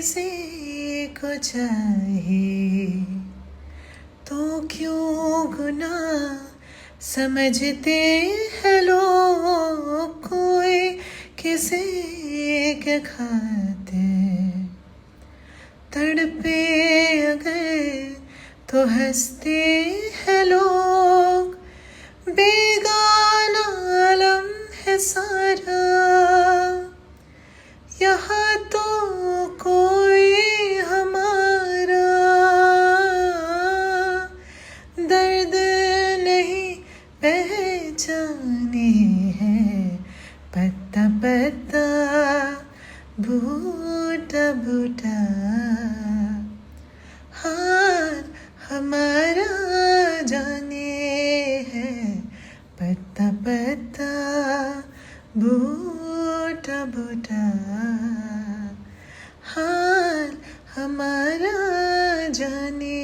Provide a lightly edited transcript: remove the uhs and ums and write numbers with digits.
किसी को चाहिए तो क्यों गुनाह समझते हैं लोग। कोई किसी के खातिर तड़पे अगर तो हंसते हैं लोग। बेगाना आलम है सारा, यहाँ तो कोई हमारा दर्द नहीं पहचाने हैं। पत्ता पत्ता बूटा बूटा हाल हमारा जाने हैं। पत्ता पत्ता बूटा बूटा हाल हमारा जाने